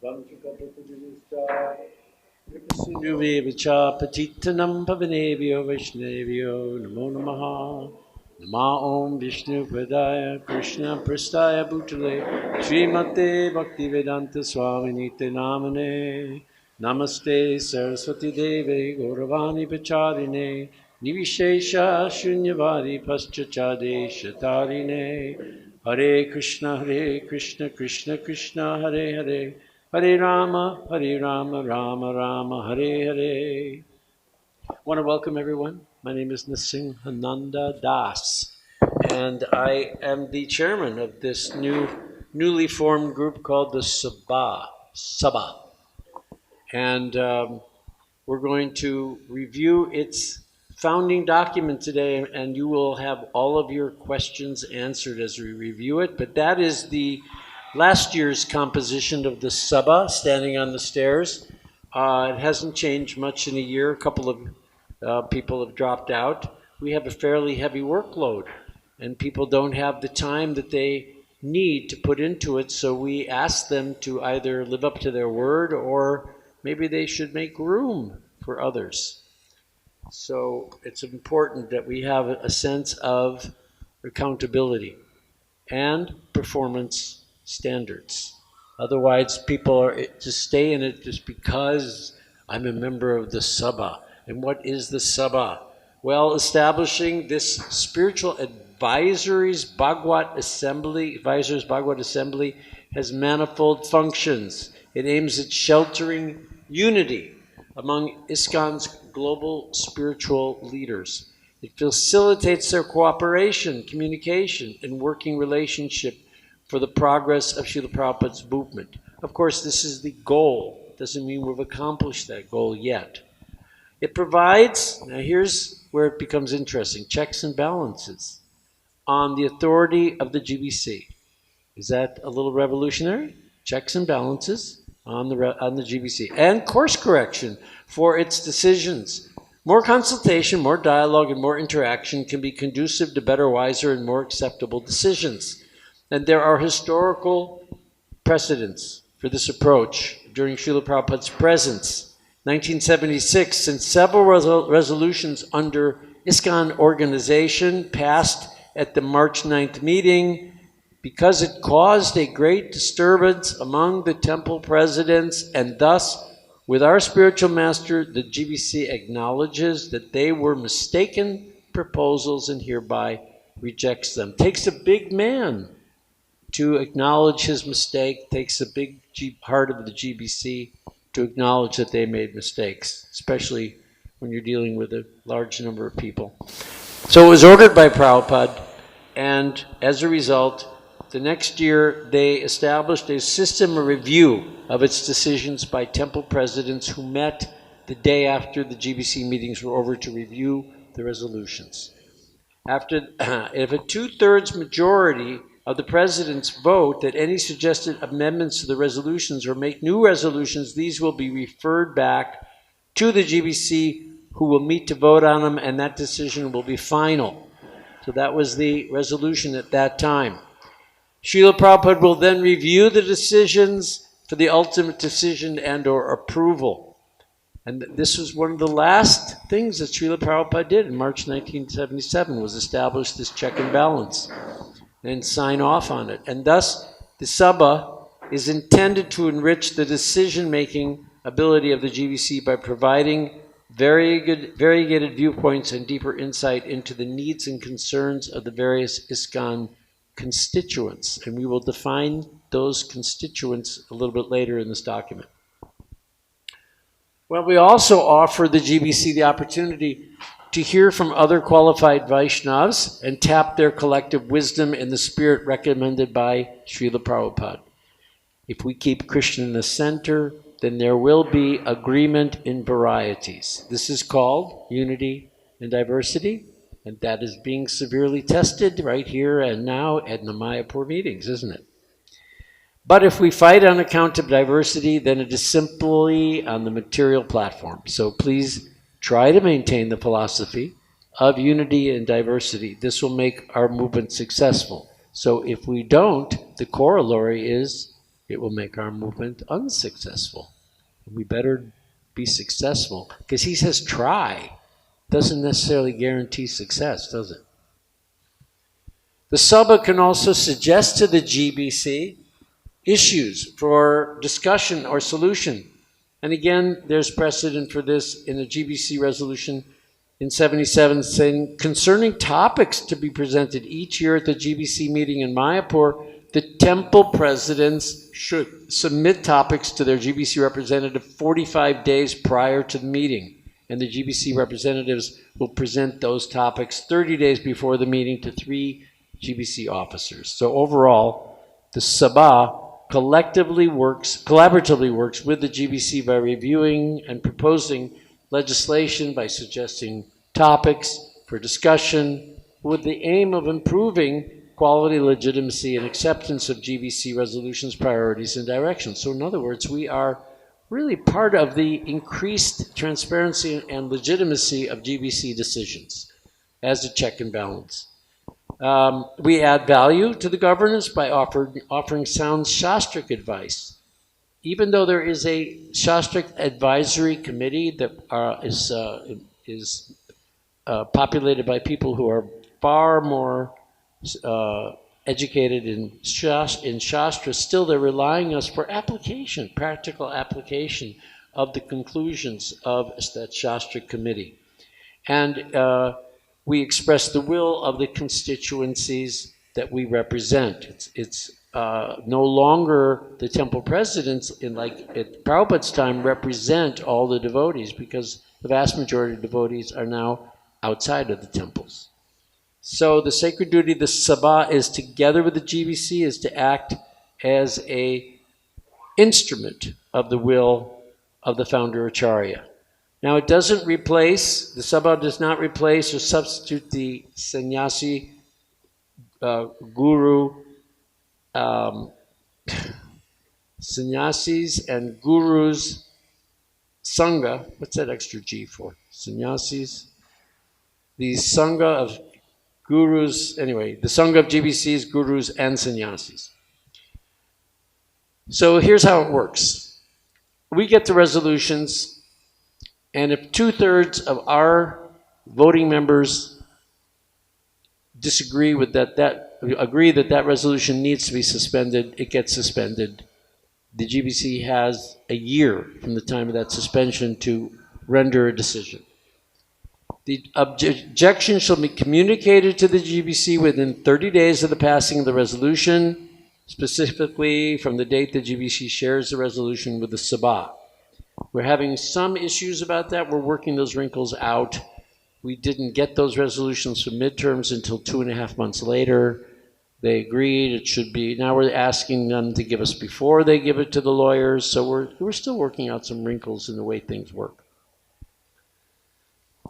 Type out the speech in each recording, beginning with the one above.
Kripasinduvevacha patitanam pavanebhyo vaishnavyo namo namaha. Nama Om Vishnu Padaya Krishna Prastaya Bhutale Srimate Bhaktivedanta Swaminite Namane Namaste Saraswati Deve Gauravani Pacharine Nivishesha Shunyavadi Paschachade Shatarine Hare Krishna Krishna Krishna Hare Hare Hare Rama Rama Rama Hare Hare. I want to welcome everyone. My name is Nrsimhananda Das, and I am the chairman of this newly formed group called the Sabha. And we're going to review its founding document today, and you will have all of your questions answered as we review it. But that is the last year's composition of the Sabha, standing on the stairs. It hasn't changed much in a year. A couple of people have dropped out. We have a fairly heavy workload, and people don't have the time that they need to put into it, so we ask them to either live up to their word or maybe they should make room for others. So it's important that we have a sense of accountability and performance standards. Otherwise, people are just stay in it just because I'm a member of the Sabha. And what is the Sabha? Well, establishing this spiritual advisors Bhagwat Assembly has manifold functions. It aims at sheltering unity among ISKCON's global spiritual leaders. It facilitates their cooperation, communication, and working relationship for the progress of Srila Prabhupada's movement. Of course, this is the goal. Doesn't mean we've accomplished that goal yet. It provides, now here's where it becomes interesting, checks and balances on the authority of the GBC. Is that a little revolutionary? Checks and balances on the GBC. And course correction for its decisions. More consultation, more dialogue, and more interaction can be conducive to better, wiser, and more acceptable decisions. And there are historical precedents for this approach during Srila Prabhupada's presence. 1976, since several resolutions under ISKCON organization passed at the March 9th meeting, because it caused a great disturbance among the temple presidents, and thus, with our spiritual master, the GBC acknowledges that they were mistaken proposals and hereby rejects them. Takes a big man to acknowledge his mistake, takes a big part of the GBC to acknowledge that they made mistakes, especially when you're dealing with a large number of people. So it was ordered by Prabhupada, and as a result, the next year they established a system of review of its decisions by temple presidents who met the day after the GBC meetings were over to review the resolutions. If a 2/3 majority of the presidents vote that any suggested amendments to the resolutions or make new resolutions, these will be referred back to the GBC, who will meet to vote on them, and that decision will be final. So that was the resolution at that time. Srila Prabhupada will then review the decisions for the ultimate decision and or approval. And this was one of the last things that Srila Prabhupada did in March 1977, was establish this check and balance and sign off on it. And thus, the Sabha is intended to enrich the decision-making ability of the GBC by providing variegated viewpoints and deeper insight into the needs and concerns of the various ISKCON constituents. And we will define those constituents a little bit later in this document. Well, we also offer the GBC the opportunity to hear from other qualified Vaishnavas and tap their collective wisdom in the spirit recommended by Srila Prabhupada. If we keep Krishna in the center, then there will be agreement in varieties. This is called unity and diversity, and that is being severely tested right here and now at the Mayapur meetings, isn't it? But if we fight on account of diversity, then it is simply on the material platform. So please try to maintain the philosophy of unity and diversity. This will make our movement successful. So if we don't, the corollary is it will make our movement unsuccessful. We better be successful, because he says try. Doesn't necessarily guarantee success, does it? The Sabha can also suggest to the GBC issues for discussion or solution. And again, there's precedent for this in the GBC resolution in 77 saying, concerning topics to be presented each year at the GBC meeting in Mayapur, the temple presidents should submit topics to their GBC representative 45 days prior to the meeting. And the GBC representatives will present those topics 30 days before the meeting to 3 GBC officers. So overall, the Sabha collaboratively works with the GBC by reviewing and proposing legislation, by suggesting topics for discussion, with the aim of improving quality, legitimacy, and acceptance of GBC resolutions, priorities, and directions. So in other words, we are really part of the increased transparency and legitimacy of GBC decisions as a check and balance. We add value to the governance by offering sound Shastric advice. Even though there is a Shastric advisory committee that is populated by people who are far more educated in Shastra, still they're relying on us for application, practical application of the conclusions of that Shastric committee. And we express the will of the constituencies that we represent. It's no longer the temple presidents, at Prabhupada's time, represent all the devotees, because the vast majority of devotees are now outside of the temples. So the sacred duty of the Sabha is, together with the GBC, is to act as an instrument of the will of the founder Acharya. Now, it doesn't replace, the Sabha does not replace or substitute the sannyasi, guru, sannyasis and gurus, Sanga. What's that extra G for? Sannyasis. The Sanga of gurus, anyway, the Sanga of GBCs, gurus, and sannyasis. So here's how it works. We get the resolutions, and if 2/3 of our voting members disagree with agree that resolution needs to be suspended, it gets suspended. The GBC has a year from the time of that suspension to render a decision. The objection shall be communicated to the GBC within 30 days of the passing of the resolution, specifically from the date the GBC shares the resolution with the Sabha. We're having some issues about that. We're working those wrinkles out. We didn't get those resolutions for midterms until 2.5 months later. They agreed it should be. Now we're asking them to give us before they give it to the lawyers. So we're still working out some wrinkles in the way things work.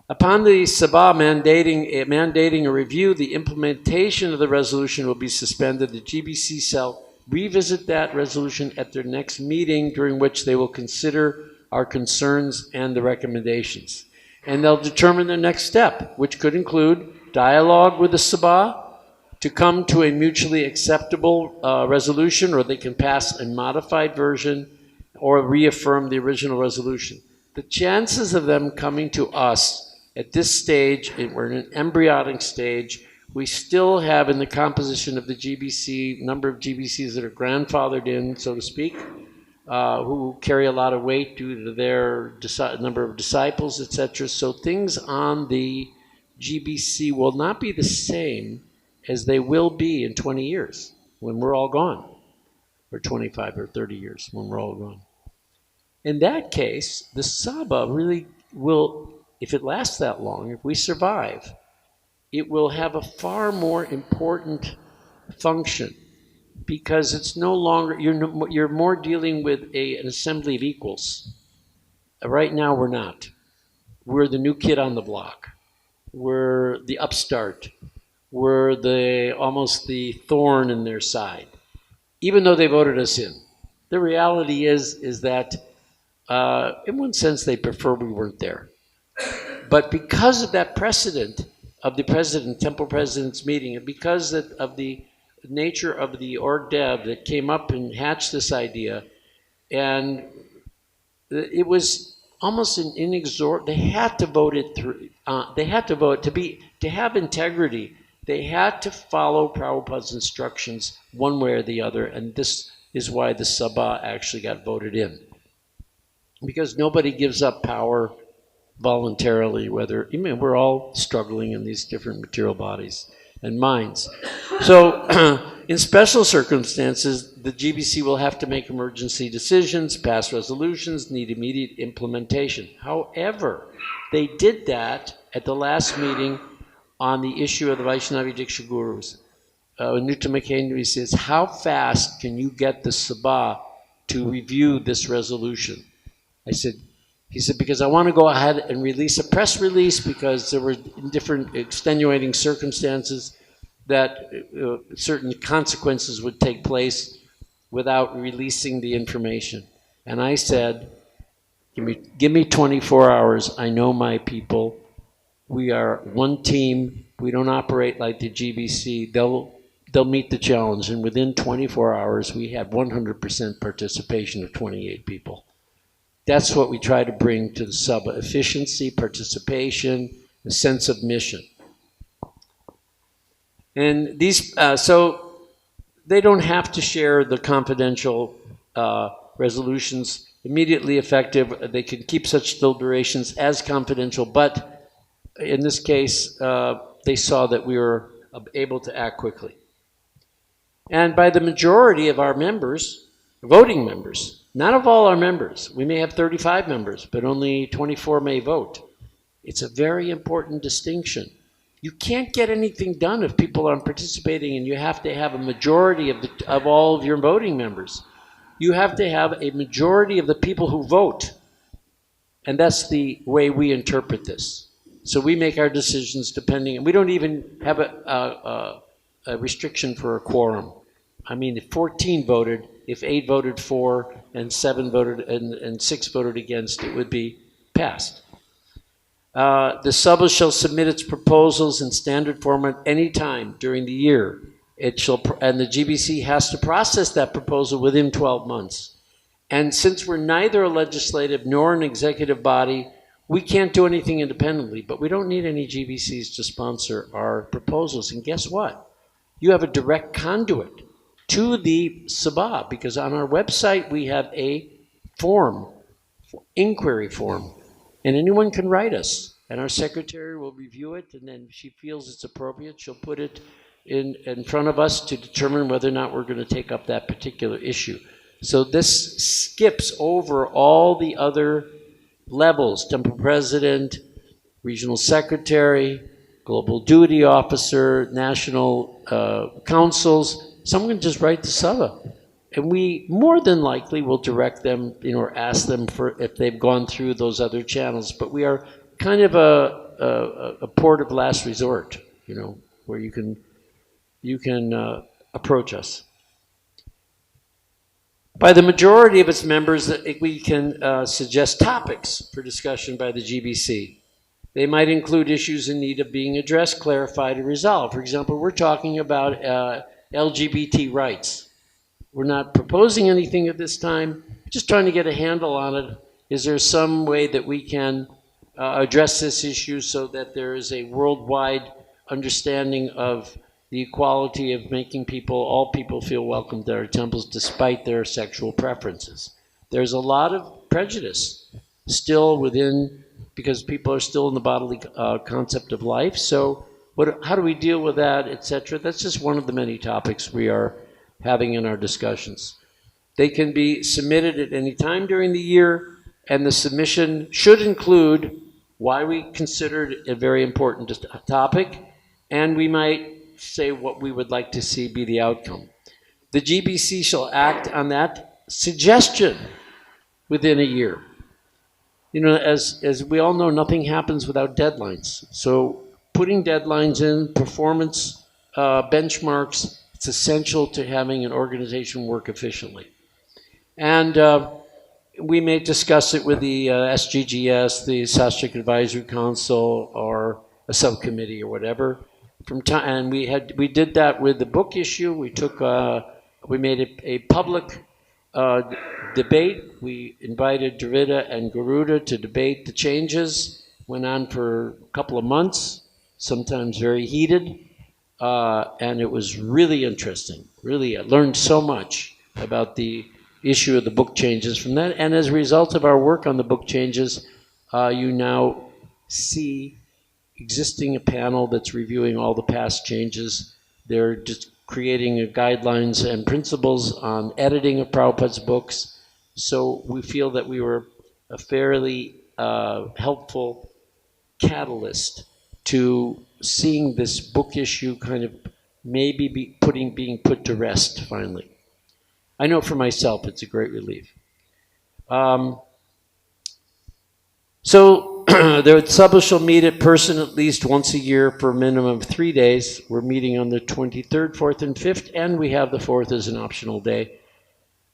Upon the Sabha mandating a review, the implementation of the resolution will be suspended. The GBC shall revisit that resolution at their next meeting, during which they will consider our concerns and the recommendations. And they'll determine the next step, which could include dialogue with the Sabha to come to a mutually acceptable resolution, or they can pass a modified version or reaffirm the original resolution. The chances of them coming to us at this stage, we're in an embryonic stage, we still have in the composition of the GBC, number of GBCs that are grandfathered in, so to speak, who carry a lot of weight due to their number of disciples, etc. So things on the GBC will not be the same as they will be in 20 years when we're all gone, or 25 or 30 years when we're all gone. In that case, the Sabha really will, if it lasts that long, if we survive, it will have a far more important function, because it's no longer, you're more dealing with an assembly of equals. Right now we're not. We're the new kid on the block. We're the upstart. We're almost the thorn in their side, even though they voted us in. The reality is that in one sense they prefer we weren't there. But because of that precedent of the temple president's meeting, and because of the nature of the org dev that came up and hatched this idea, and it was almost an inexorable. They had to vote it through. They had to vote to have integrity. They had to follow Prabhupada's instructions one way or the other, and this is why the Sabha actually got voted in. Because nobody gives up power voluntarily, we're all struggling in these different material bodies and minds. So in special circumstances, the GBC will have to make emergency decisions, pass resolutions, need immediate implementation. However, they did that at the last meeting on the issue of the Vaishnavi Diksha Gurus. Nrsimhananda says, how fast can you get the Sabha to review this resolution? He said, because I want to go ahead and release a press release because there were different extenuating circumstances that certain consequences would take place without releasing the information. And I said, give me 24 hours. I know my people. We are one team. We don't operate like the GBC. They'll meet the challenge. And within 24 hours, we had 100% participation of 28 people. That's what we try to bring to the Sabha: efficiency, participation, a sense of mission. And these, so they don't have to share the confidential resolutions immediately effective. They can keep such deliberations as confidential, but in this case, they saw that we were able to act quickly. And by the majority of our members, voting members, not of all our members. We may have 35 members, but only 24 may vote. It's a very important distinction. You can't get anything done if people aren't participating, and you have to have a majority of all of your voting members. You have to have a majority of the people who vote. And that's the way we interpret this. So we make our decisions depending, and we don't even have a restriction for a quorum. I mean, if 14 voted, if 8 voted for and 7 voted and 6 voted against, it would be passed. The Sabha shall submit its proposals in standard format any time during the year. And the GBC has to process that proposal within 12 months. And since we're neither a legislative nor an executive body, we can't do anything independently, but we don't need any GBCs to sponsor our proposals. And guess what? You have a direct conduit to the Sabha, because on our website we have a form, inquiry form, and anyone can write us, and our secretary will review it, and then if she feels it's appropriate, she'll put it in front of us to determine whether or not we're going to take up that particular issue. So this skips over all the other levels: temple president, regional secretary, global duty officer, national councils. Someone can just write the Sabha, and we more than likely will direct them, or ask them for if they've gone through those other channels. But we are kind of a port of last resort, where you can approach us. By the majority of its members, we can suggest topics for discussion by the GBC. They might include issues in need of being addressed, clarified, and resolved. For example, we're talking about LGBT rights. We're not proposing anything at this time, just trying to get a handle on it. Is there some way that we can address this issue so that there is a worldwide understanding of the equality of making all people feel welcome to our temples despite their sexual preferences? There's a lot of prejudice still within, because people are still in the bodily concept of life. So how do we deal with that, etc.? That's just one of the many topics we are having in our discussions. They can be submitted at any time during the year, and the submission should include why we considered it a very important topic, and we might say what we would like to see be the outcome. The GBC shall act on that suggestion within a year. As we all know, nothing happens without deadlines. So putting deadlines in, performance benchmarks, it's essential to having an organization work efficiently. And we may discuss it with the SGGS, the Sastric Advisory Council, or a subcommittee or whatever. from time, and we did that with the book issue. We made a public debate. We invited Dravida and Garuda to debate the changes. Went on for a couple of months, sometimes very heated, and it was really interesting. Really, I learned so much about the issue of the book changes from that. And as a result of our work on the book changes, you now see existing a panel that's reviewing all the past changes. They're just creating guidelines and principles on editing of Prabhupada's books. So we feel that we were a fairly helpful catalyst to seeing this book issue kind of maybe being put to rest finally. I know for myself it's a great relief. So the Sabha shall meet in person at least once a year for a minimum of 3 days. We're meeting on the 23rd, 4th, and 5th, and we have the 4th as an optional day.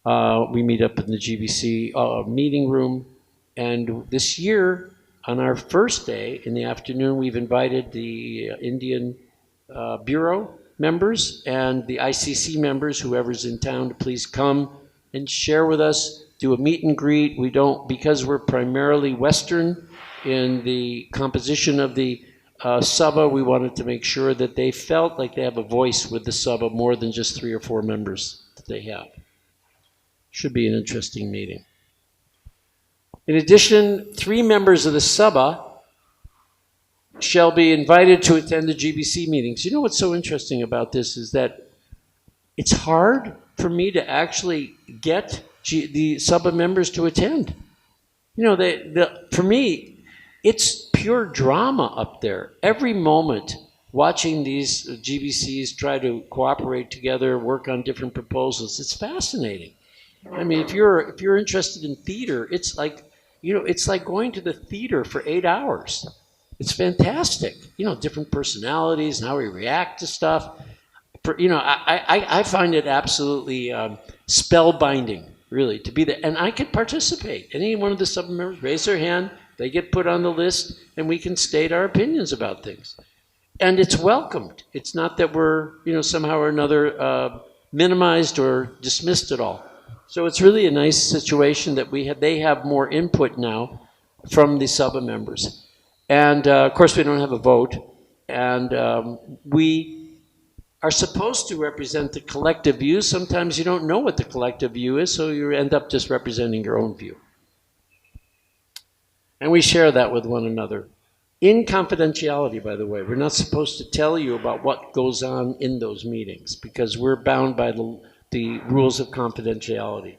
We meet up in the GBC meeting room, and this year, on our first day in the afternoon, we've invited the Indian Bureau members and the ICC members, whoever's in town, to please come and share with us, do a meet and greet. We don't, because we're primarily Western in the composition of the Sabha, we wanted to make sure that they felt like they have a voice with the Sabha more than just 3 or 4 members that they have. Should be an interesting meeting. In addition, 3 members of the Sabha shall be invited to attend the GBC meetings. You know what's so interesting about this is that it's hard for me to actually get the Sabha members to attend. You know, for me, it's pure drama up there. Every moment, watching these GBCs try to cooperate together, work on different proposals, it's fascinating. I mean, if you're interested in theater, it's like, you know, it's like going to the theater for 8 hours. It's fantastic. You know, different personalities and how we react to stuff. I find it absolutely spellbinding, really, to be there. And I can participate. Any one of the Sabha members raise their hand, they get put on the list, and we can state our opinions about things. And it's welcomed. It's not that we're, you know, somehow or another minimized or dismissed at all. So it's really a nice situation that they have more input now from the Sabha members. And of course, we don't have a vote. And we are supposed to represent the collective view. Sometimes you don't know what the collective view is, so you end up just representing your own view. And we share that with one another. In confidentiality, by the way. We're not supposed to tell you about what goes on in those meetings because we're bound by the rules of confidentiality.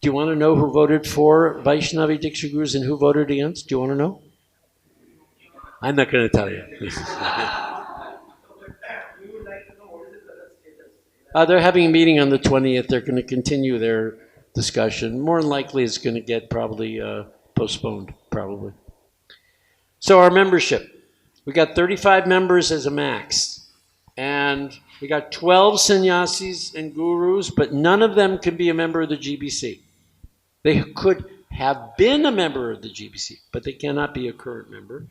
Do you want to know who voted for Vaishnavi Diksha Gurus and who voted against? Do you want to know? I'm not going to tell you. They're having a meeting on the 20th. They're going to continue their discussion. More than likely, it's going to get probably postponed, probably. So our membership. We got 35 members as a max. And we got 12 sannyasis and gurus, but none of them can be a member of the GBC. They could have been a member of the GBC, but they cannot be a current member.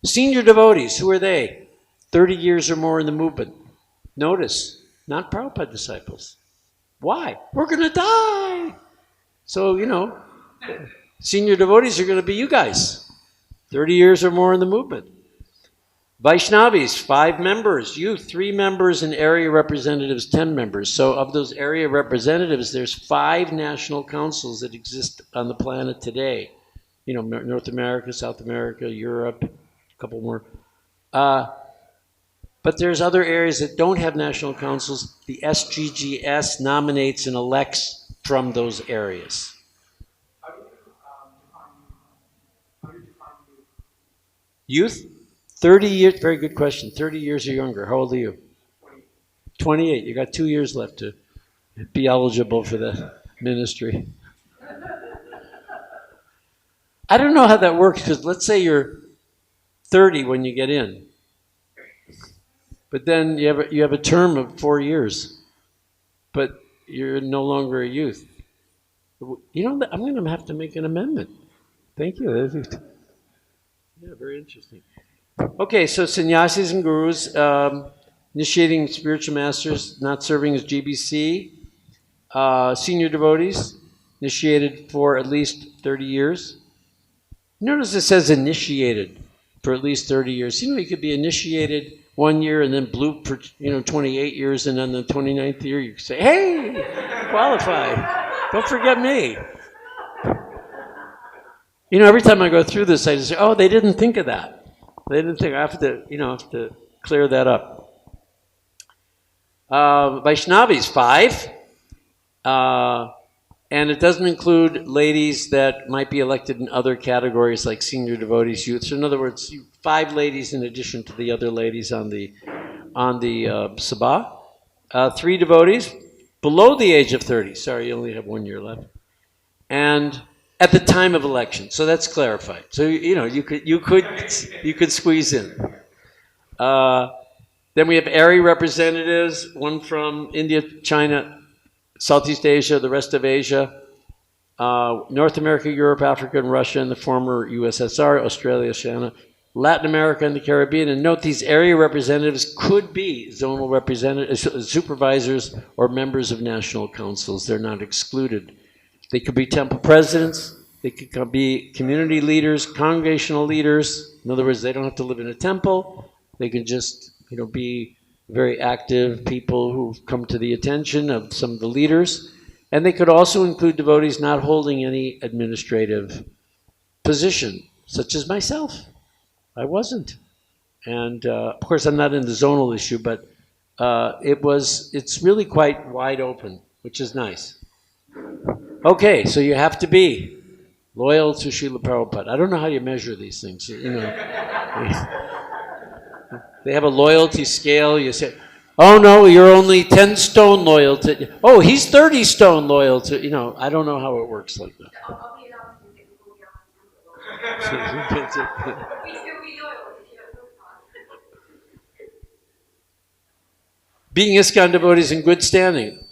Senior devotees, who are they? 30 years or more in the movement. Notice, not Prabhupada disciples. Why? We're going to die. So, you know, senior devotees are going to be you guys. 30 years or more in the movement. Vaishnavis, 5 members. Youth, 3 members, and area representatives, 10 members. So of those area representatives, there's 5 national councils that exist on the planet today. You know, North America, South America, Europe, a couple more. But there's other areas that don't have national councils. The SGGS nominates and elects from those areas. How do you define youth? 30 years, very good question. 30 years or younger. How old are you? 28. You got 2 years left to be eligible for the ministry. I don't know how that works because let's say you're 30 when you get in. But then you have a term of 4 years. But you're no longer a youth. You know, I'm going to have to make an amendment. Thank you. Yeah, very interesting. Okay, so sannyasis and gurus, initiating spiritual masters, not serving as GBC, senior devotees, initiated for at least 30 years. Notice it says initiated for at least 30 years. You could be initiated 1 year and then bloop for 28 years, and then the 29th year you say, hey, qualified. Don't forget me. Every time I go through this, I just say, oh, they didn't think of that. They didn't think. I have to clear that up. Vaishnavis, 5. And it doesn't include ladies that might be elected in other categories like senior devotees, youth. So in other words, 5 ladies in addition to the other ladies on the Sabha. 3 devotees below the age of 30. Sorry, you only have 1 year left. And at the time of election. So that's clarified. So you could squeeze in. Then we have area representatives, one from India, China, Southeast Asia, the rest of Asia, North America, Europe, Africa, and Russia, and the former USSR, Australia, Oceania, Latin America, and the Caribbean. And note these area representatives could be zonal representatives, supervisors, or members of national councils. They're not excluded. They could be temple presidents. They could be community leaders, congregational leaders. In other words, they don't have to live in a temple. They can just, be very active people who've come to the attention of some of the leaders. And they could also include devotees not holding any administrative position, such as myself. I wasn't. And of course, I'm not in the zonal issue, but it's really quite wide open, which is nice. Okay, so you have to be loyal to Srila Prabhupada. I don't know how you measure these things, They have a loyalty scale. You say, oh no, you're only 10 stone loyal to, oh, he's 30 stone loyal to, I don't know how it works like that. Being ISKCON devotees in good standing.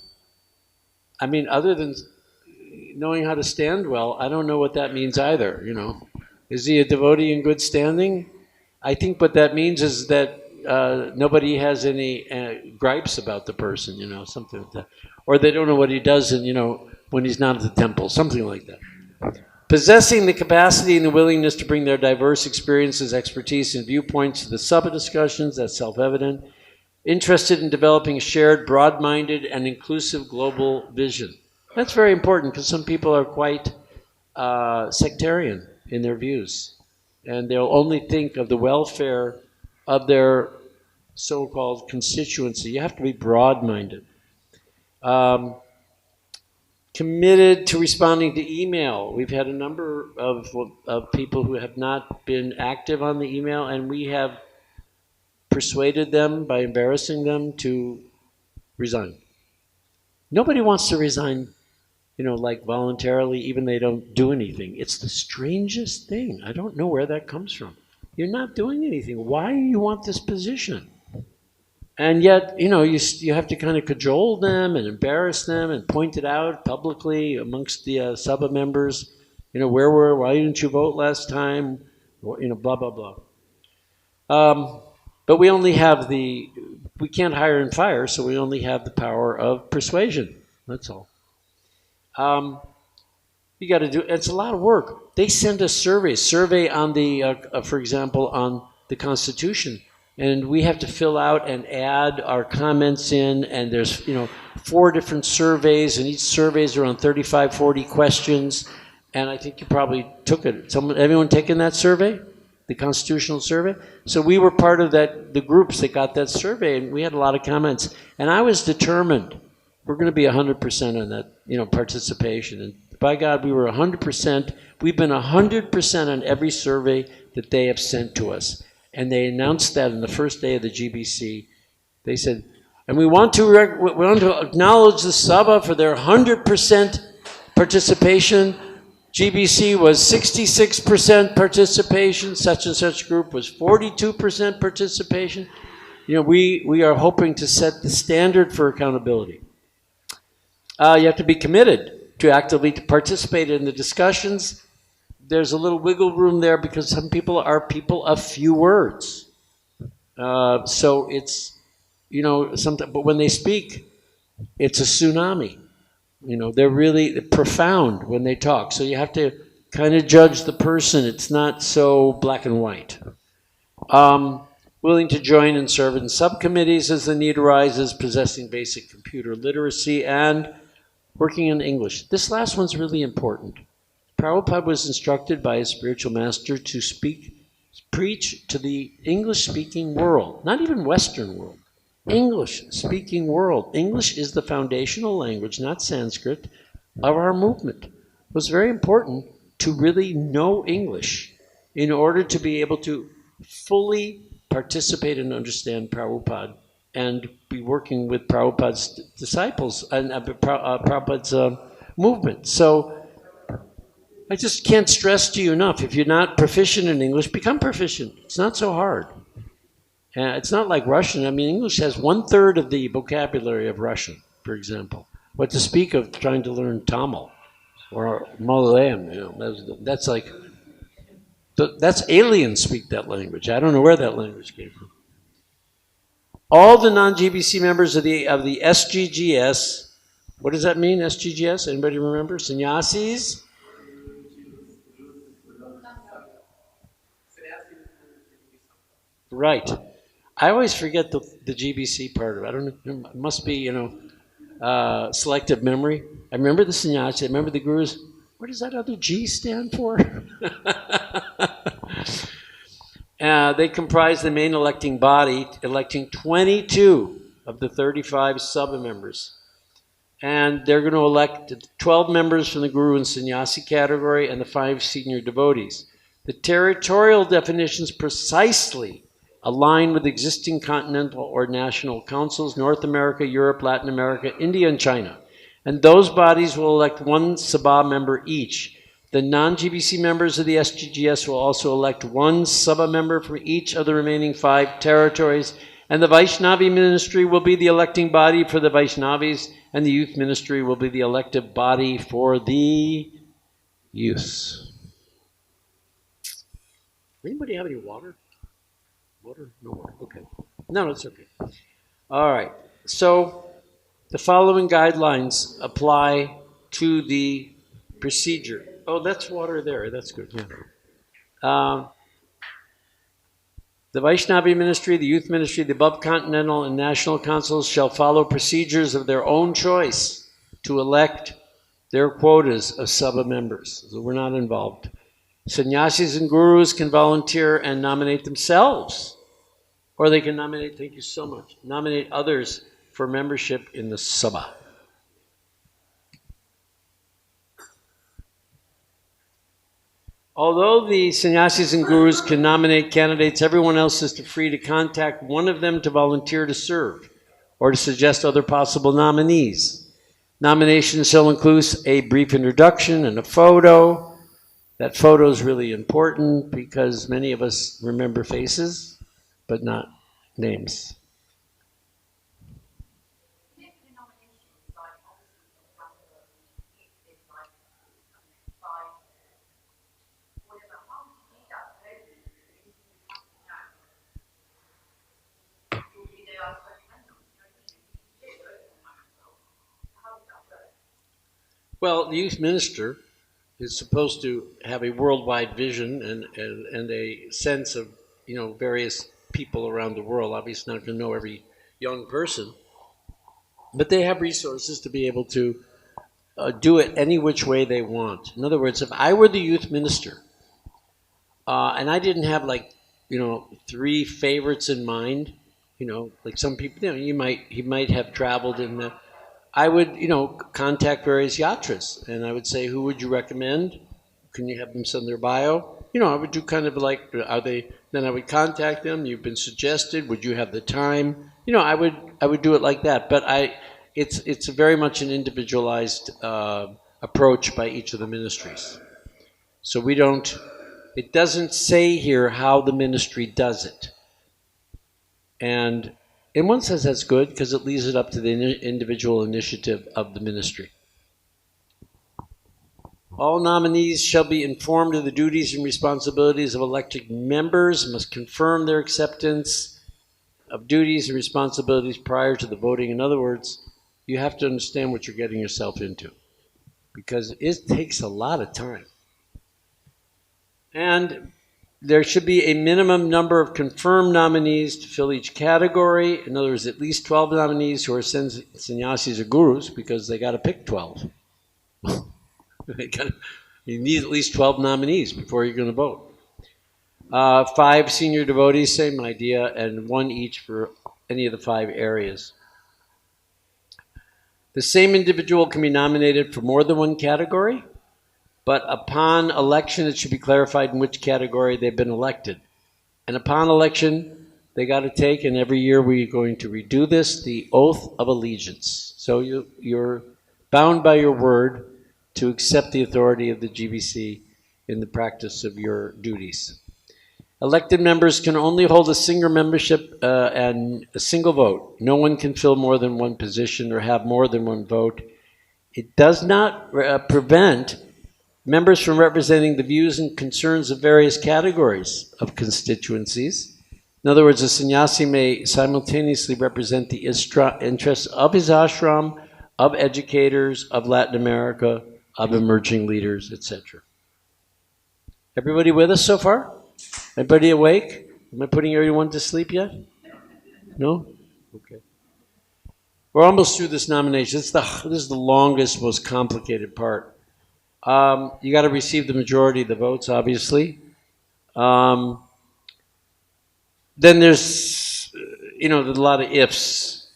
I mean, other than knowing how to stand well, I don't know what that means either, Is he a devotee in good standing? I think what that means is that nobody has any gripes about the person, something like that. Or they don't know what he does when he's not at the temple, something like that. Possessing the capacity and the willingness to bring their diverse experiences, expertise, and viewpoints to the Sabha discussions, that's self-evident. Interested in developing a shared, broad-minded, and inclusive global vision. That's very important because some people are quite sectarian in their views. And they'll only think of the welfare of their so-called constituency. You have to be broad-minded. Committed to responding to email. We've had a number of people who have not been active on the email, and we have persuaded them by embarrassing them to resign. Nobody wants to resign, like voluntarily, even they don't do anything. It's the strangest thing. I don't know where that comes from. You're not doing anything. Why do you want this position? And yet, you have to kind of cajole them and embarrass them and point it out publicly amongst the Sabha members. Why didn't you vote last time? Blah, blah, blah. But we only have we can't hire and fire, so we only have the power of persuasion. That's all. You got to do, it's a lot of work. They send us survey on for example, on the Constitution. And we have to fill out and add our comments in, and there's 4 different surveys, and each survey is around 35, 40 questions. And I think you probably took it. Everyone taken that survey? The constitutional survey? So we were part of the groups that got that survey, and we had a lot of comments. And I was determined, we're going to be 100% on that, participation. And by God, we were 100%. We've been 100% on every survey that they have sent to us. And they announced that on the first day of the GBC. They said, and we want to acknowledge the Sabha for their 100% participation. GBC was 66% participation. Such and such group was 42% participation. We are hoping to set the standard for accountability. You have to be committed to actively participate in the discussions. there's a little wiggle room there because some people are people of few words. So it's, but when they speak, it's a tsunami. They're really profound when they talk. So you have to kind of judge the person. It's not so black and white. Willing to join and serve in subcommittees as the need arises, possessing basic computer literacy, and working in English. This last one's really important. Prabhupada was instructed by his spiritual master to preach to the English-speaking world, not even Western world, English-speaking world. English is the foundational language, not Sanskrit, of our movement. It was very important to really know English in order to be able to fully participate and understand Prabhupada and be working with Prabhupada's disciples and Prabhupada's movement. So I just can't stress to you enough, if you're not proficient in English, become proficient. It's not so hard. It's not like Russian. I mean, English has 1/3 of the vocabulary of Russian, for example. What to speak of trying to learn Tamil or Malayalam, that's like, that's aliens speak that language. I don't know where that language came from. All the non-GBC members of the SGGS, what does that mean, SGGS? Anybody remember? Sannyasis? Right. I always forget the GBC part of it. I don't know. It must be, selective memory. I remember the sannyasi. I remember the gurus. What does that other G stand for? They comprise the main electing body, electing 22 of the 35 Sabha members. And they're going to elect 12 members from the guru and sannyasi category and the 5 senior devotees. The territorial definitions precisely align with existing continental or national councils, North America, Europe, Latin America, India, and China. And those bodies will elect 1 Sabha member each. The non-GBC members of the SGGS will also elect 1 Sabha member for each of the remaining 5 territories. And the Vaishnavi ministry will be the electing body for the Vaishnavis, and the youth ministry will be the elective body for the youth. Anybody have any water? Water? No water. Okay. No, it's okay. All right. So the following guidelines apply to the procedure. Oh, that's water there. That's good. Yeah. The Vaishnavi ministry, the youth ministry, the above continental and national councils shall follow procedures of their own choice to elect their quotas of Sabha members. So we're not involved. Sannyasis and gurus can volunteer and nominate themselves, or they can nominate, thank you so much, nominate others for membership in the Sabha. Although the sannyasis and gurus can nominate candidates, everyone else is free to contact one of them to volunteer to serve or to suggest other possible nominees. Nominations shall include a brief introduction and a photo. That photo is really important because many of us remember faces, but not names. Well, the youth minister is supposed to have a worldwide vision and a sense of, various people around the world. Obviously not going to know every young person, but they have resources to be able to do it any which way they want. In other words, if I were the youth minister and I didn't have 3 favorites in mind, like some people, he might have traveled in the, I would, contact various yatras, and I would say, who would you recommend? Can you have them send their bio? I would do kind of like, then I would contact them. You've been suggested. Would you have the time? I would do it like that. But it's very much an individualized approach by each of the ministries. So it doesn't say here how the ministry does it. And in one sense, that's good because it leaves it up to the individual initiative of the ministry. All nominees shall be informed of the duties and responsibilities of elected members, must confirm their acceptance of duties and responsibilities prior to the voting. In other words, you have to understand what you're getting yourself into, because it takes a lot of time. And there should be a minimum number of confirmed nominees to fill each category. In other words, at least 12 nominees who are sannyasis or gurus, because they got to pick 12. You need at least 12 nominees before you're going to vote. 5 senior devotees, same idea, and 1 each for any of the 5 areas. The same individual can be nominated for more than one category, but upon election, it should be clarified in which category they've been elected. And upon election, they got to take, and every year we're going to redo this, the oath of allegiance. So you're bound by your word to accept the authority of the GBC in the practice of your duties. Elected members can only hold a single membership and a single vote. No one can fill more than one position or have more than one vote. It does not prevent members from representing the views and concerns of various categories of constituencies. In other words, a sannyasi may simultaneously represent the interests of his ashram, of educators, of Latin America, of emerging leaders, etc. Everybody with us so far? Everybody awake? Am I putting everyone to sleep yet? No? Okay. We're almost through this nomination. This is the longest, most complicated part. You got to receive the majority of the votes, obviously. Then there's, there's a lot of ifs.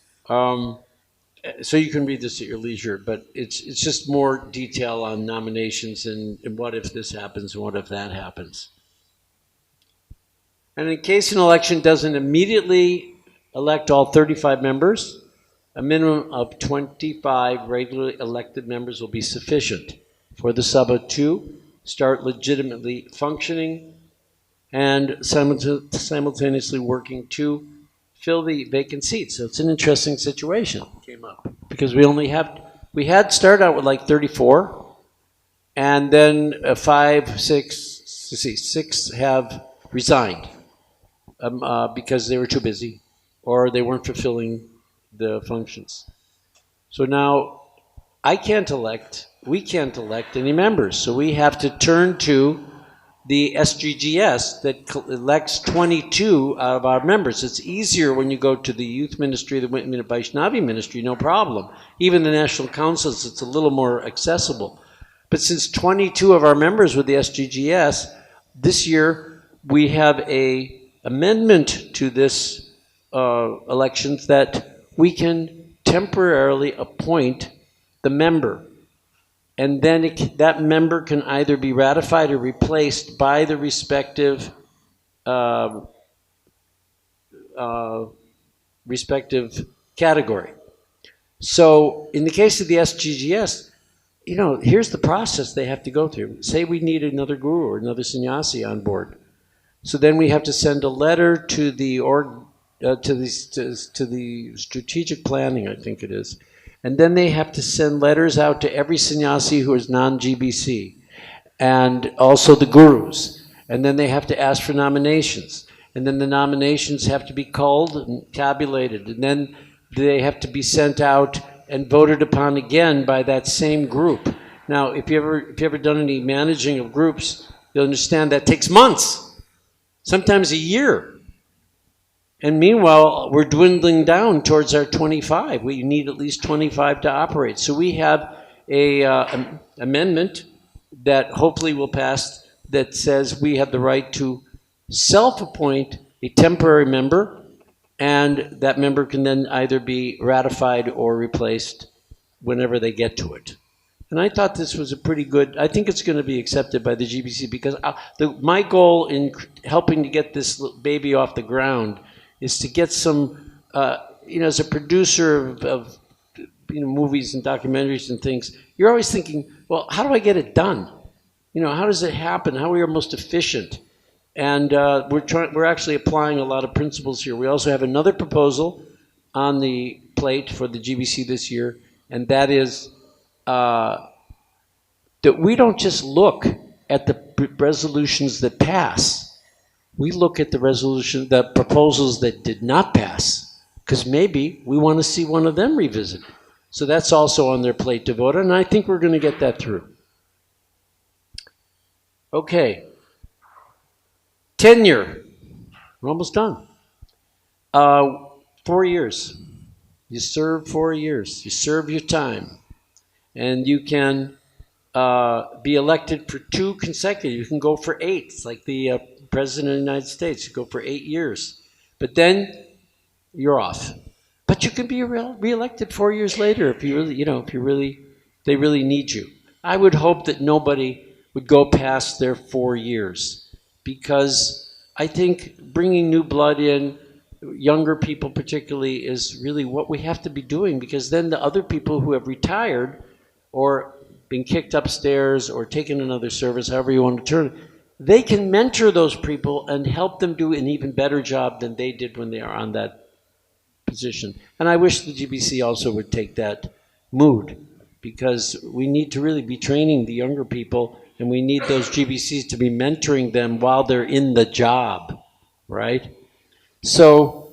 So you can read this at your leisure, but it's just more detail on nominations and what if this happens and what if that happens. And in case an election doesn't immediately elect all 35 members, a minimum of 25 regularly elected members will be sufficient for the Sabha to start legitimately functioning and simultaneously working to fill the vacant seats. So it's an interesting situation came up, because we had started out with like 34, and then 6 have resigned because they were too busy or they weren't fulfilling the functions. So now we can't elect any members. So we have to turn to the SGGS that elects 22 out of our members. It's easier when you go to the youth ministry, the Vaishnavi ministry, no problem. Even the national councils, it's a little more accessible. But since 22 of our members with the SGGS, this year we have a amendment to this elections that we can temporarily appoint the member. And then that member can either be ratified or replaced by the respective category. So in the case of the SGGS, here's the process they have to go through. Say we need another guru or another sannyasi on board. So then we have to send a letter to the strategic planning, I think it is. And then they have to send letters out to every sannyasi who is non-GBC, and also the gurus. And then they have to ask for nominations. And then the nominations have to be culled and tabulated. And then they have to be sent out and voted upon again by that same group. Now, if you ever done any managing of groups, you'll understand that takes months, sometimes a year. And meanwhile, we're dwindling down towards our 25. We need at least 25 to operate. So we have an amendment that hopefully will pass that says we have the right to self-appoint a temporary member, and that member can then either be ratified or replaced whenever they get to it. And I thought this was a pretty good, I think it's going to be accepted by the GBC, because my goal in helping to get this baby off the ground is to get some, as a producer of movies and documentaries and things, you're always thinking, well, how do I get it done? How does it happen? How are we most efficient? And we're actually applying a lot of principles here. We also have another proposal on the plate for the GBC this year, and that is that we don't just look at the resolutions that pass. We look at the proposals that did not pass, because maybe we want to see one of them revisited. So that's also on their plate to vote on, and I think we're going to get that through. Okay. Tenure. We're almost done. 4 years. You serve 4 years. You serve your time. And you can be elected for 2 consecutive. You can go for 8. It's like the President of the United States. You go for 8 years. But then you're off. But you can be re-elected 4 years later if you really, they really need you. I would hope that nobody would go past their 4 years, because I think bringing new blood in, younger people particularly, is really what we have to be doing, because then the other people who have retired or been kicked upstairs or taken another service, however you want to turn it, they can mentor those people and help them do an even better job than they did when they are on that position. And I wish the GBC also would take that mood, because we need to really be training the younger people, and we need those GBCs to be mentoring them while they're in the job, right? So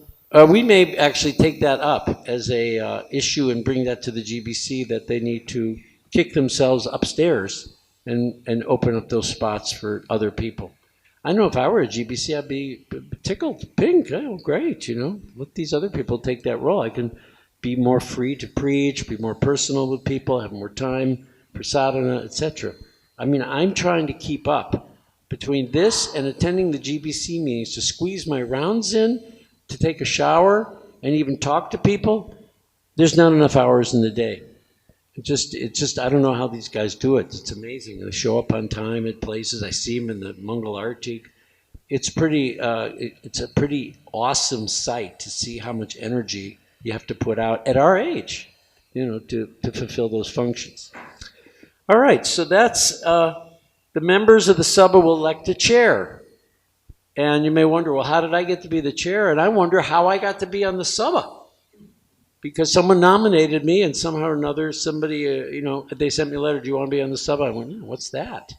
we may actually take that up as a issue and bring that to the GBC, that they need to kick themselves upstairs and open up those spots for other people. I know if I were a GBC, I'd be tickled pink. Oh, great, let these other people take that role. I can be more free to preach, be more personal with people, have more time for sadhana, etc. I mean, I'm trying to keep up between this and attending the GBC meetings, to squeeze my rounds in, to take a shower, and even talk to people. There's not enough hours in the day. It's just I don't know how these guys do it. It's amazing. They show up on time at places. I see them in the Mangal Arti. It's a pretty awesome sight to see how much energy you have to put out at our age, to fulfill those functions. All right, so that's the members of the Sabha will elect a chair. And you may wonder, well, how did I get to be the chair? And I wonder how I got to be on the Sabha. Because someone nominated me, and somehow or another, somebody, they sent me a letter, do you want to be on the Sabha? I went, what's that?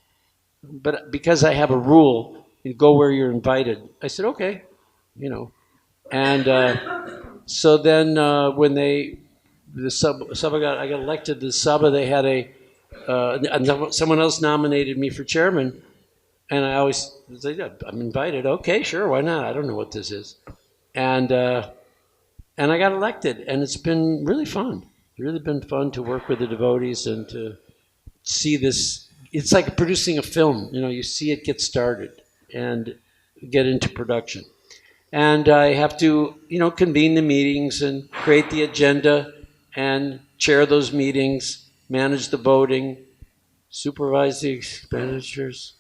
But because I have a rule, you go where you're invited, I said, okay, And so then when I got elected to the Sabha, they had someone else nominated me for chairman, and I always say, I'm invited. Okay, sure, why not? I don't know what this is. And I got elected, and it's been really fun. It's really been fun to work with the devotees and to see this. It's like producing a film. You see it get started and get into production. And I have to, convene the meetings and create the agenda and chair those meetings, manage the voting, supervise the expenditures,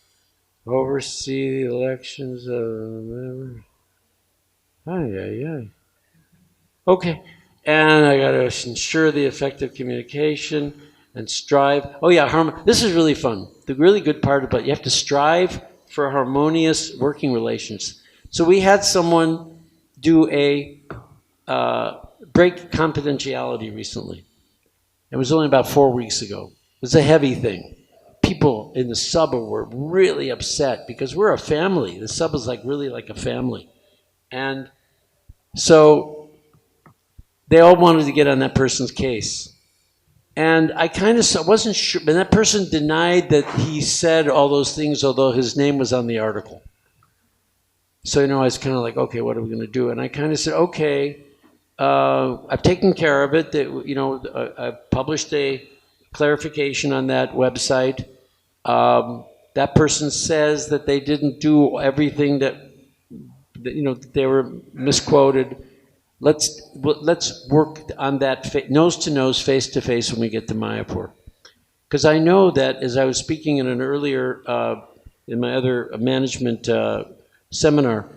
oversee the elections of whatever. Okay, and I got to ensure the effective communication and strive. Oh yeah, this is really fun. The really good part about it, you have to strive for harmonious working relations. So we had someone do a break confidentiality recently. It was only about 4 weeks ago. It was a heavy thing. People in the Sabha were really upset because we're a family. The Sabha is really like a family. And so they all wanted to get on that person's case. And I wasn't sure, but that person denied that he said all those things, although his name was on the article. So, I was kind of like, okay, what are we going to do? And I kind of said, okay, I've taken care of it. I've published a clarification on that website. That person says that they didn't do everything that they were misquoted. Let's work on that nose to nose, face to face when we get to Mayapur, because I know that as I was speaking in an earlier in my other management seminar,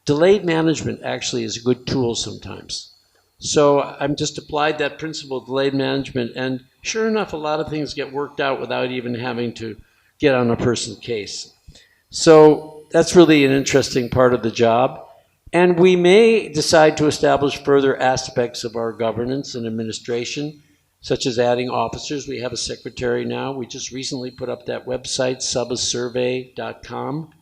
delayed management actually is a good tool sometimes. So I'm just applied that principle, delayed management, and sure enough, a lot of things get worked out without even having to get on a person's case. So that's really an interesting part of the job. And we may decide to establish further aspects of our governance and administration. such as adding officers. We have a secretary now. We just recently put up that website, sabasurvey.com.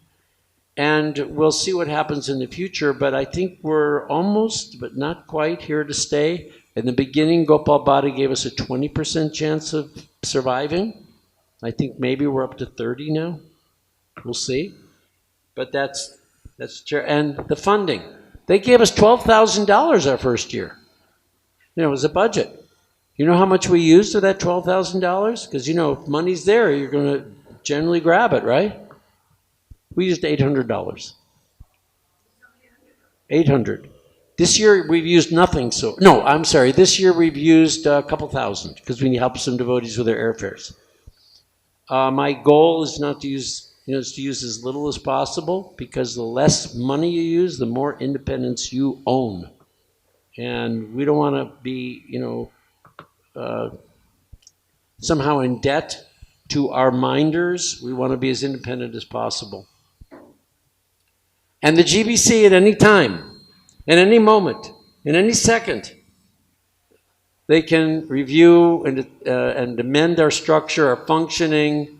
And we'll see what happens in the future, but I think we're almost, but not quite, here to stay. In the beginning, Gopal Bhatta gave us a 20% chance of surviving. I think maybe we're up to 30 now. We'll see. But that's and the funding. They gave us $12,000 our first year. You know, it was a budget. You know how much we used of that $12,000? Because, you know, if money's there, you're going to generally grab it, right? We used $800. 800. This year we've used nothing. So no, I'm sorry. This year we've used a couple thousand because we help some devotees with their airfares. My goal is not to use, is to use as little as possible, because the less money you use, the more independence you own, and we don't want to be, somehow in debt to our minders. We want to be as independent as possible. And the GBC at any time, at any moment, in any second, they can review and amend our structure, our functioning,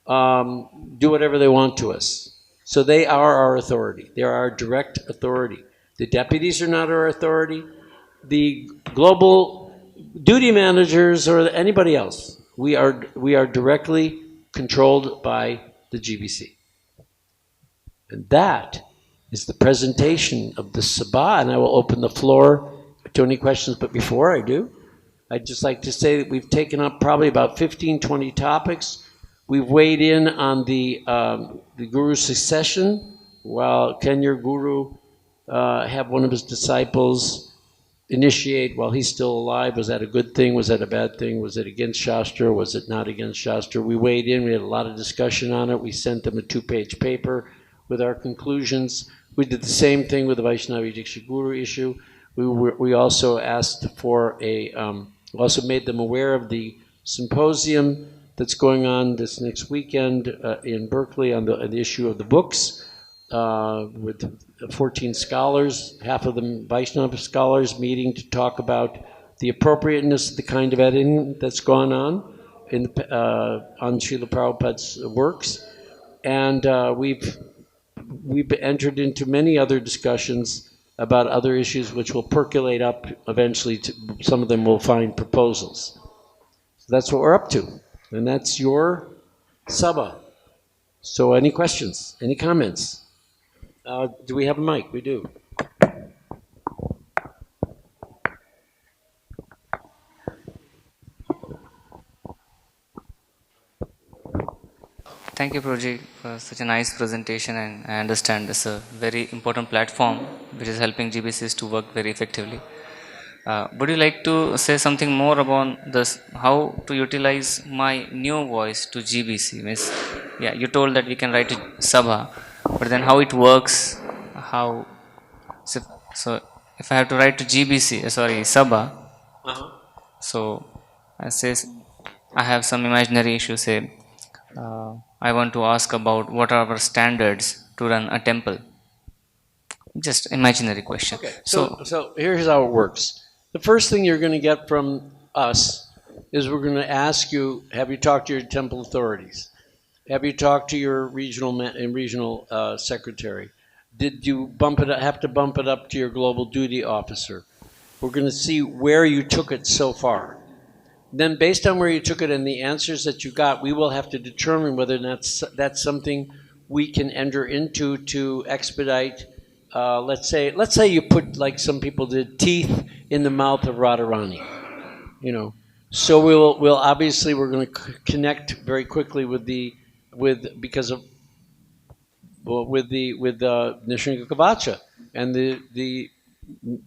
do whatever they want to us. So they are our authority. They are our direct authority. The deputies are not our authority. The global duty managers or anybody else, we are directly controlled by the GBC. And that is the presentation of the Sabha, and I will open the floor to any questions. But before I do, I'd just like to say that we've taken up probably about 15, 20 topics. We've weighed in on the Guru's succession. While Kenya Guru had one of his disciples initiate while he's still alive, was that a good thing? Was that a bad thing? Was it against Shastra? Was it not against Shastra? We weighed in. We had a lot of discussion on it. We sent them a 2-page paper with our conclusions. We did the same thing with the Vaishnavi Diksha Guru issue. We also asked for also made them aware of the symposium that's going on this next weekend in Berkeley on the issue of the books with 14 scholars, half of them Vaishnava scholars, meeting to talk about the appropriateness of the kind of editing that's gone on on Srila Prabhupada's works. And we've entered into many other discussions about other issues which will percolate up eventually. Some of them will find proposals. So that's what we're up to. And that's your Sabha. So any questions? Any comments? Do we have a mic? We do. Thank you, Prabhuji, for such a nice presentation, and I understand this is a very important platform which is helping GBCs to work very effectively. Would you like to say something more about this, how to utilize my new voice to GBC? Means, yeah, you told that we can write to Sabha, but then how it works, so if I have to write to GBC, Sabha, so I have some imaginary issue, say, I want to ask about what are our standards to run a temple. Just imaginary question. Okay. So here's how it works. The first thing you're going to get from us is we're going to ask you, have you talked to your temple authorities? Have you talked to your regional secretary? Did you have to bump it up to your global duty officer? We're going to see where you took it so far. Then based on where you took it and the answers that you got, we will have to determine whether that's something we can enter into to expedite. Let's say you put, like some people did, teeth in the mouth of Radharani. So we'll obviously we're going to connect very quickly with Nrsimhananda Prabhu and the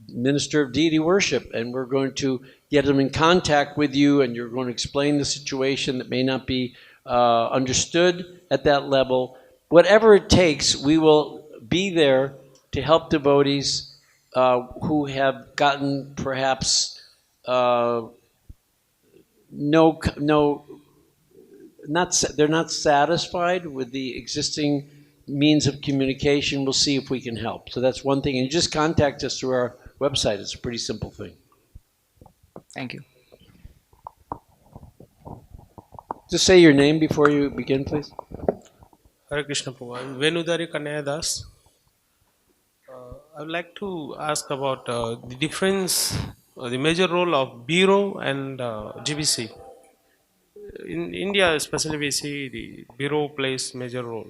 Minister of Deity Worship, and we're going to get them in contact with you, and you're going to explain the situation that may not be understood at that level. Whatever it takes, we will be there to help devotees who have gotten perhaps they're not satisfied with the existing means of communication. We'll see if we can help. So that's one thing. And you just contact us through our website. It's a pretty simple thing. Thank you. Just say your name before you begin, please. Hare Krishna Prabhu. I'm Venudari Kanyadas. I would like to ask about the difference, the major role of Bureau and GBC. In India, especially, we see the Bureau plays major role.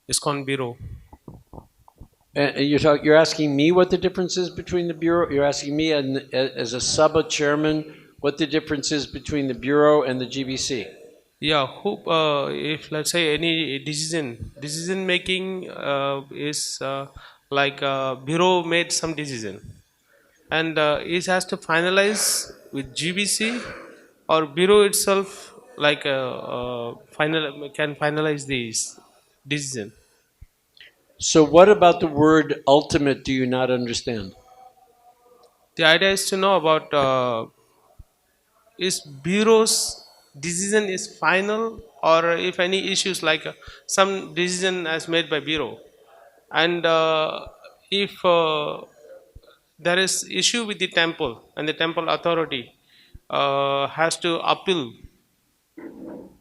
ISKCON Bureau. You're asking me what the difference is between the Bureau? You're asking me as a Sabha chairman what the difference is between the Bureau and the GBC? Yeah, who, if let's say any decision making is like Bureau made some decision, and it has to finalize with GBC, or Bureau itself like final can finalize this decision. So what about the word ultimate do you not understand? The idea is to know about is Bureau's decision is final, or if any issues like some decision as made by Bureau, and if there is issue with the temple and the temple authority has to appeal.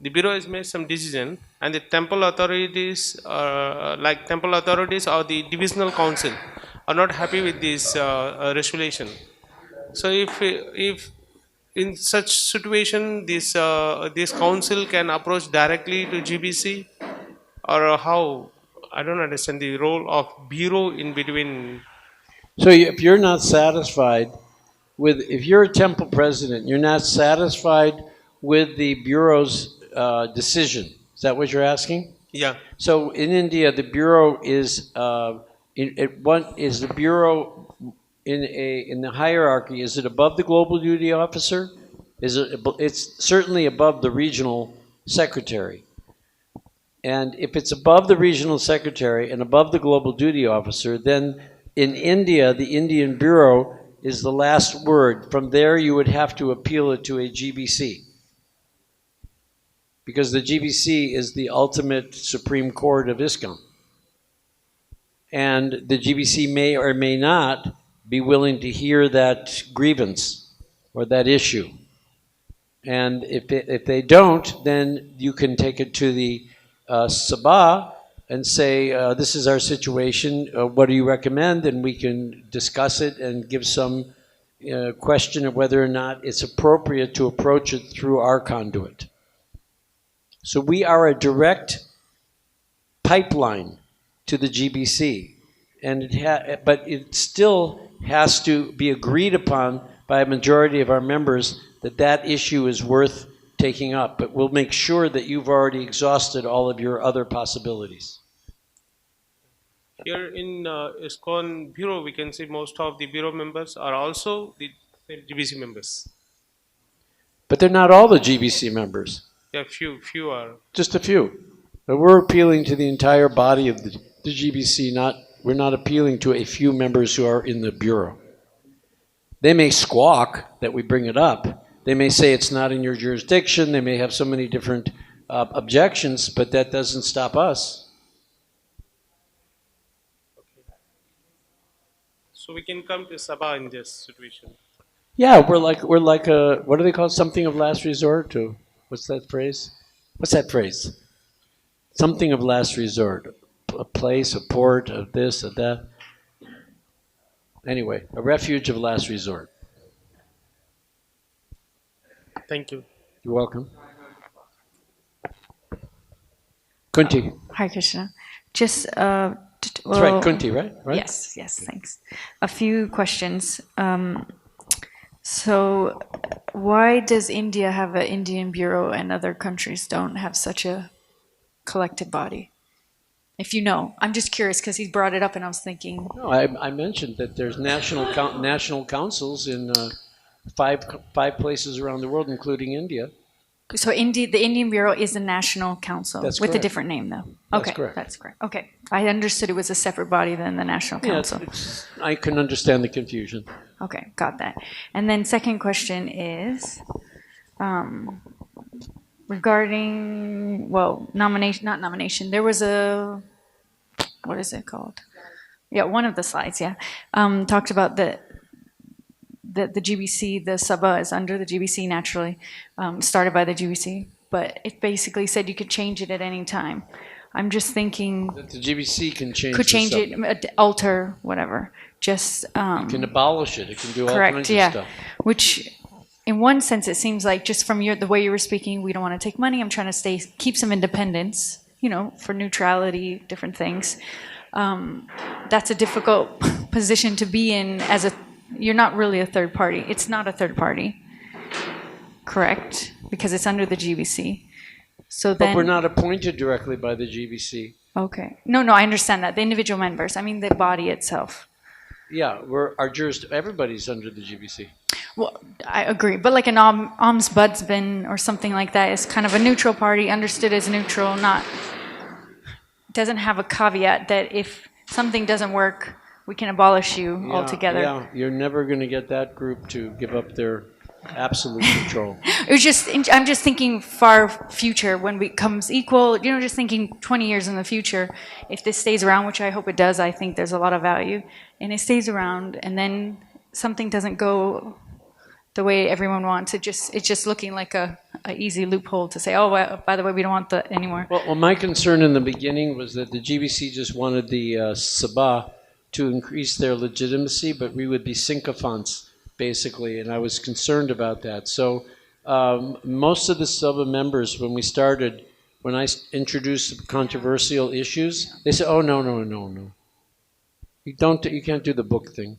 The bureau has made some decision, and the temple authorities, like temple authorities or the divisional council, are not happy with this resolution. So, if in such situation, this council can approach directly to GBC, or how? I don't understand the role of bureau in between. So if you're not satisfied if you're a temple president, you're not satisfied with the Bureau's decision. Is that what you're asking? Yeah. So in India, the Bureau is, is the Bureau in the hierarchy, is it above the global duty officer? It's certainly above the regional secretary. And if it's above the regional secretary and above the global duty officer, then in India, the Indian Bureau is the last word. From there, you would have to appeal it to a GBC. Because the GBC is the ultimate Supreme Court of ISKCON. And the GBC may or may not be willing to hear that grievance or that issue. And if they don't, then you can take it to the Sabha and say, this is our situation, what do you recommend? And we can discuss it and give some question of whether or not it's appropriate to approach it through our conduit. So we are a direct pipeline to the GBC, and but it still has to be agreed upon by a majority of our members that issue is worth taking up. But we'll make sure that you've already exhausted all of your other possibilities. Here in ISKCON Bureau, we can see most of the Bureau members are also the GBC members. But they're not all the GBC members. Yeah, few are. Just a few. But we're appealing to the entire body of the GBC. We're not appealing to a few members who are in the Bureau. They may squawk that we bring it up. They may say it's not in your jurisdiction. They may have so many different objections, but that doesn't stop us. Okay. So we can come to Sabha in this situation. Yeah, we're like a, what do they call it? Something of last resort? To what's that phrase? What's that phrase? Something of last resort. A place, a port, of this, of that. Anyway, a refuge of last resort. Thank you. You're welcome. Kunti. Hare Krishna. Just That's right, Kunti, right? Yes, thanks. A few questions. So why does India have an Indian Bureau and other countries don't have such a collective body? If you know. I'm just curious because he brought it up and I was thinking. No, I mentioned that there's national councils in five places around the world, including India. So the Indian Bureau is a national council. That's with correct. a different name, though. That's Okay, correct. that's correct. Okay, I understood it was a separate body than the national council. Yeah, I can understand the confusion. Okay, got that. And then second question is regarding, not nomination. There was a, what is it called? Yeah, one of the slides, talked about the GBC, the Sabha is under the GBC naturally, started by the GBC, but it basically said you could change it at any time. I'm just thinking That the GBC can change could change the Sabha. it, alter, whatever. Just It can abolish it. It can do all correct, kinds yeah. of stuff. Which, in one sense, it seems like just from the way you were speaking, we don't want to take money. I'm trying to keep some independence, for neutrality, different things. That's a difficult position to be in you're not really a third party. It's not a third party, correct? Because it's under the GBC. So then, But we're not appointed directly by the GBC. okay. No, I understand that. The individual members. I mean the body itself. Yeah, everybody's under the GBC. Well, I agree. But like an ombudsman or something like that is kind of a neutral party, understood as neutral, doesn't have a caveat that if something doesn't work, we can abolish you altogether. Yeah, you're never going to get that group to give up their absolute control. I'm just thinking far future when it becomes equal, just thinking 20 years in the future, if this stays around, which I hope it does, I think there's a lot of value, and it stays around, and then something doesn't go the way everyone wants, it's just looking like a easy loophole to say, oh, well, by the way, we don't want that anymore. Well, my concern in the beginning was that the GBC just wanted the Sabha to increase their legitimacy, but we would be sycophants, basically, and I was concerned about that. So most of the Sabha members, when we started, when I introduced controversial issues, they said, oh, no. You can't do the book thing.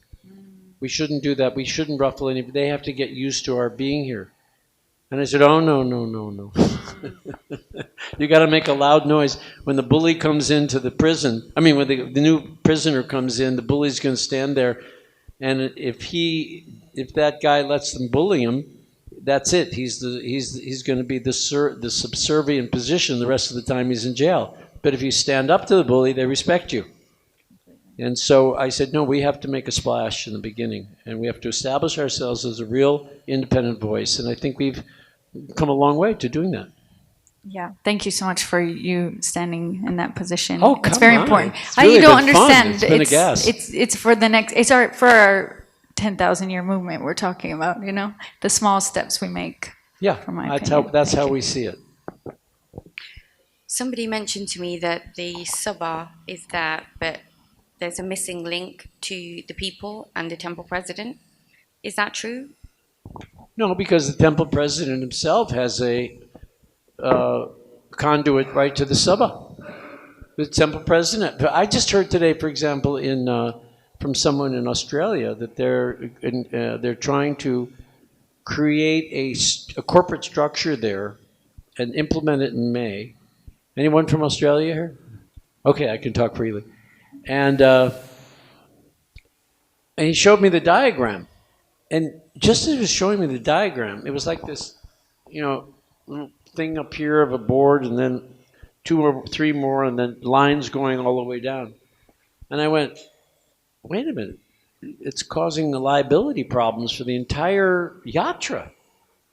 We shouldn't do that. We shouldn't ruffle any. They have to get used to our being here. And I said, oh, no. You got to make a loud noise. When the bully comes into the prison, when the new prisoner comes in, the bully's going to stand there. And if that guy lets them bully him, that's it. He's going to be the subservient position the rest of the time he's in jail. But if you stand up to the bully, they respect you. And so I said, no, we have to make a splash in the beginning, and we have to establish ourselves as a real independent voice. And I think we've come a long way to doing that. Yeah, thank you so much for you standing in that position. Oh, it's very important. It's really You don't been fun. understand. It's been a gas. It's for the next. It's for our 10,000 year movement. We're talking about. The small steps we make. Yeah, from my opinion. that's how we see it. Somebody mentioned to me that the Sabha is that, but there's a missing link to the people and the temple president. Is that true? No, because the temple president himself has a conduit right to the Sabha. The temple president. I just heard today, for example, from someone in Australia that they're trying to create a corporate structure there and implement it in May. Anyone from Australia here? Okay, I can talk freely. And he showed me the diagram. And just as he was showing me the diagram, it was like this, little thing up here of a board, and then 2 or 3 more, and then lines going all the way down. And I went, wait a minute. It's causing the liability problems for the entire yatra.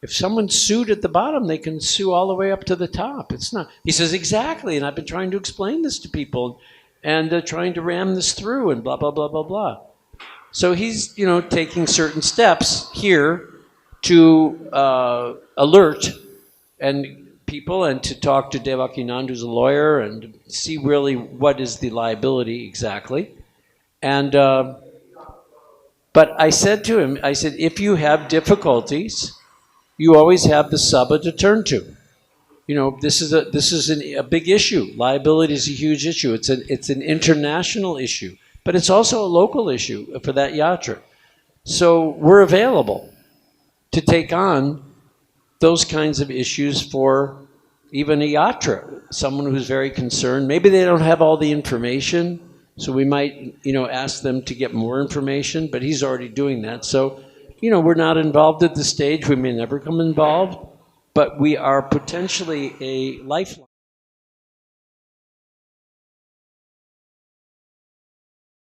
If someone's sued at the bottom, they can sue all the way up to the top. It's not. He says, exactly. And I've been trying to explain this to people and trying to ram this through and blah, blah, blah, blah, blah. So he's, taking certain steps here to alert and people and to talk to Devakinand, who's a lawyer, and see really what is the liability exactly. And but I said to him, if you have difficulties, you always have the Sabha to turn to. This is a big issue. Liability is a huge issue. It's an international issue, but it's also a local issue for that yatra. So we're available to take on those kinds of issues for even a yatra. Someone who's very concerned. Maybe they don't have all the information, so we might, ask them to get more information. But he's already doing that. So, we're not involved at this stage. We may never come involved. But we are potentially a lifeline.